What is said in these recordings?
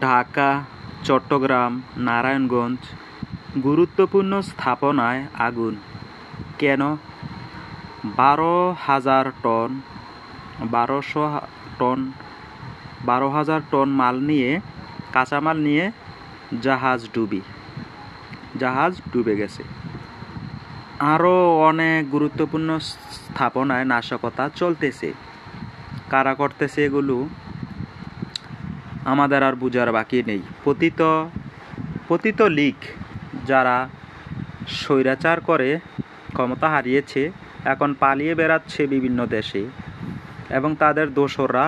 ঢাকা, চট্টগ্রাম, নারায়ণগঞ্জ গুরুত্বপূর্ণ স্থাপনায় আগুন কেন? 12,000 টন কাঁচামাল নিয়ে জাহাজ ডুবে গেছে। আরও অনেক গুরুত্বপূর্ণ স্থাপনায় নাশকতা চলতেছে। কারা করতেছে এগুলো আমাদের আর বুঝার বাকি নেই। পতিত লীগ যারা স্বৈরাচার করে ক্ষমতা হারিয়েছে, এখন পালিয়ে বেড়াচ্ছে বিভিন্ন দেশে, এবং তাদের দোসররা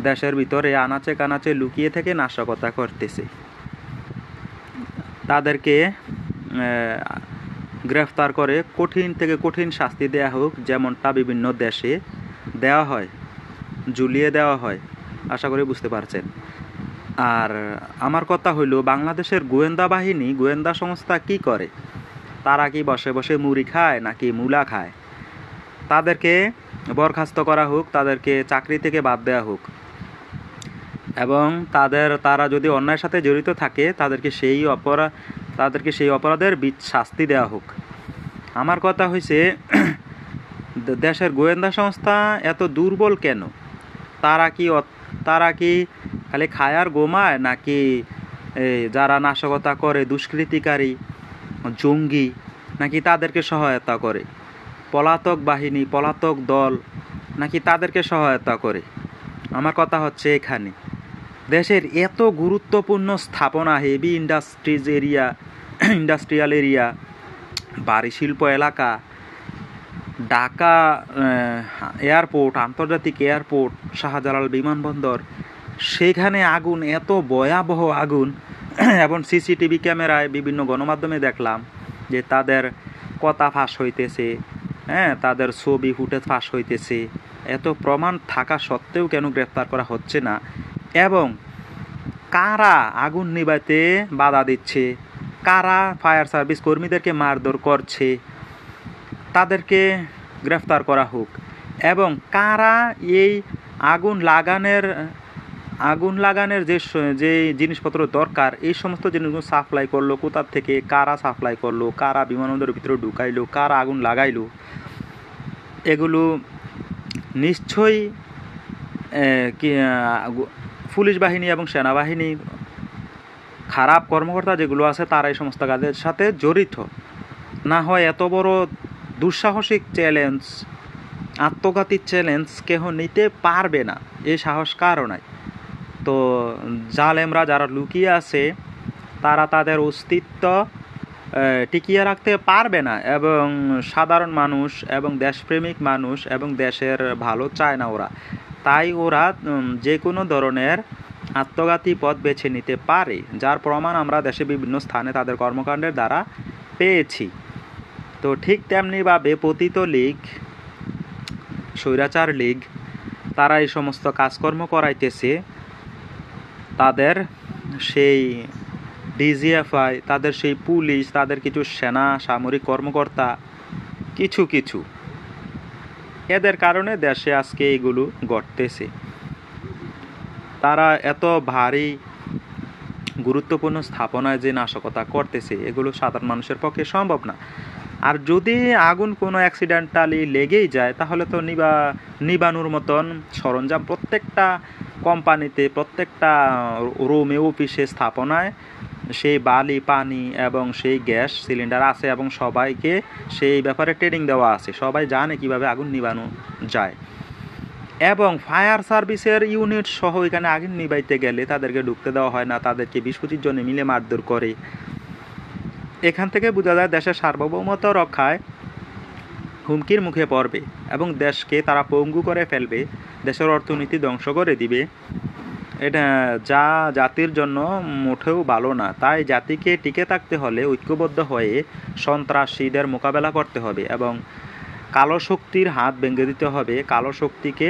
দেশের ভিতরে আনাচে কানাচে লুকিয়ে থেকে নাশকতা করতেছে। তাদেরকে গ্রেফতার করে কঠিন থেকে কঠিন শাস্তি দেওয়া হোক, যেমনটা বিভিন্ন দেশে দেওয়া হয়, ঝুলিয়ে দেওয়া হয়। আশা করি বুঝতে পারছেন। আর আমার কথা হইল, বাংলাদেশের গোয়েন্দা সংস্থা কি করে? তারা কি বসে বসে মুড়ি খায় নাকি মূলা খায়? তাদেরকে বরখাস্ত করা হোক, তাদেরকে চাকরি থেকে বাদ দেওয়া হোক, এবং তারা যদি অন্যায়ের সাথে জড়িত থাকে তাদেরকে সেই অপরাধের শাস্তি দেওয়া হোক। আমার কথা হয়েছে, দেশের গোয়েন্দা সংস্থা এত দুর্বল কেন? তারা কি খালি খায় আর গোমায়, নাকি যারা নাশকতা করে, দুষ্কৃতিকারী, জঙ্গি, নাকি তাদেরকে সহায়তা করে? পলাতক দল নাকি তাদেরকে সহায়তা করে? আমার কথা হচ্ছে, এখানে দেশের এত গুরুত্বপূর্ণ স্থাপনা, হেভি ইন্ডাস্ট্রিয়াল এরিয়া, ভারী শিল্প এলাকা, ঢাকা এয়ারপোর্ট, আন্তর্জাতিক এয়ারপোর্ট, শাহজালাল বিমানবন্দর, সেখানে আগুন, এত ভয়াবহ আগুন। এবং সিসিটিভি ক্যামেরায় বিভিন্ন গণমাধ্যমে দেখলাম যে তাদের কথা ফাঁস হইতেছে, তাদের ছবি ফুটেজ ফাঁস হইতেছে। এত প্রমাণ থাকা সত্ত্বেও কেন গ্রেফতার করা হচ্ছে না? এবং কারা আগুন নিভাইতে বাধা দিচ্ছে? কারা ফায়ার সার্ভিস কর্মীদেরকে মারধর করছে? তাদেরকে গ্রেফতার করা হোক। এবং কারা এই আগুন লাগানোর যে জিনিসপত্র দরকার, এই সমস্ত জিনিসগুলো সাপ্লাই করলো, কোথার থেকে কারা সাপ্লাই করলো, কারা বিমানবন্দরের ভিতরে ঢুকাইলো, কারা আগুন লাগাইলো, এগুলো নিশ্চয়ই পুলিশ বাহিনী এবং সেনাবাহিনীর খারাপ কর্মকর্তা যেগুলো আছে, তারা এই সমস্ত কাজের সাথে জড়িত। না হয় এত বড় দুঃসাহসিক চ্যালেঞ্জ, আত্মঘাতী চ্যালেঞ্জ কেহ নিতে পারবে না, এই সাহস কারও নাই। তো জালেমরা যারা লুকিয়ে আছে, তারা তাদের অস্তিত্ব টিকিয়ে রাখতে পারবে না, এবং সাধারণ মানুষ এবং দেশপ্রেমিক মানুষ এবং দেশের ভালো চায় না ওরা। তাই ওরা যে কোনো ধরনের আত্মঘাতী পথ বেছে নিতে পারে, যার প্রমাণ আমরা দেশে বিভিন্ন স্থানে তাদের কর্মকাণ্ডের দ্বারা পেয়েছি। তো ঠিক তেমনিভাবে পতিত লীগ, স্বৈরাচার লীগ, তারা এই সমস্ত কাজকর্ম করাইতেছে। তাদের সেই ডিজিএফআই, তাদের সেই পুলিশ, তাদের কিছু সেনা সামরিক কর্মকর্তা, কিছু এদের কারণে দেশে আজকে এইগুলো ঘটতেছে। তারা এত ভারী গুরুত্বপূর্ণ স্থাপনায় যে নাশকতা করতেছে, এগুলো সাধারণ মানুষের পক্ষে সম্ভব না। আর যদি আগুন কোনো অ্যাক্সিডেন্টালি লেগেই যায়, তাহলে তো নিবানোর মতন সরঞ্জাম প্রত্যেকটা কোম্পানিতে, প্রত্যেকটা রুমে, অফিসে, স্থাপনায় সেই বালি, পানি এবং সেই গ্যাস সিলিন্ডার আছে, এবং সবাইকে সেই ব্যাপারে ট্রেনিং দেওয়া আছে। সবাই জানে কিভাবে আগুন নিবানো যায়। এবং ফায়ার সার্ভিসের ইউনিট সহ এখানে আগুন নিবাইতে গেলে তাদেরকে ঢুকতে দেওয়া হয় না, তাদেরকে 20-25 জনে মিলে মারধর করে। এখান থেকে বোঝা যায় দেশের সার্বভৌমত্ব রক্ষায় হুমকির মুখে পড়বে, এবং দেশকে তারা পঙ্গু করে ফেলবে, দেশের অর্থনীতি ধ্বংস করে দিবে। এটা যা জাতির জন্য মোটেও ভালো না। তাই জাতিকে টিকে থাকতে হলে ঐক্যবদ্ধ হয়ে সন্ত্রাসীদের মোকাবেলা করতে হবে, এবং কালো শক্তির হাত ভেঙে দিতে হবে। কালো শক্তিকে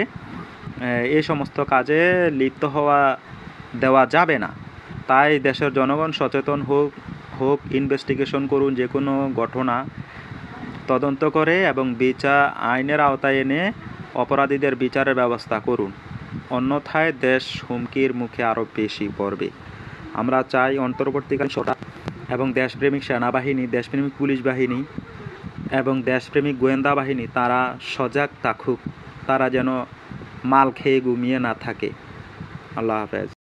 এই সমস্ত কাজে লিপ্ত দেওয়া যাবে না। তাই দেশের জনগণ সচেতন হোক, ইনভেস্টিগেশন করুন, যে কোনো ঘটনা তদন্ত করে এবং আইনের আওতায় এনে অপরাধীদের বিচারের ব্যবস্থা করুন। অন্যথায় দেশ হুমকির মুখে আরও বেশি পড়বে। আমরা চাই অন্তর্বর্তীকালীন সরকার এবং দেশপ্রেমিক সেনাবাহিনী, দেশপ্রেমিক পুলিশ বাহিনী এবং দেশপ্রেমিক গোয়েন্দা বাহিনী তারা সজাগ থাকুক, তারা যেন মাল খেয়ে ঘুমিয়ে না থাকে। আল্লাহ হাফেজ।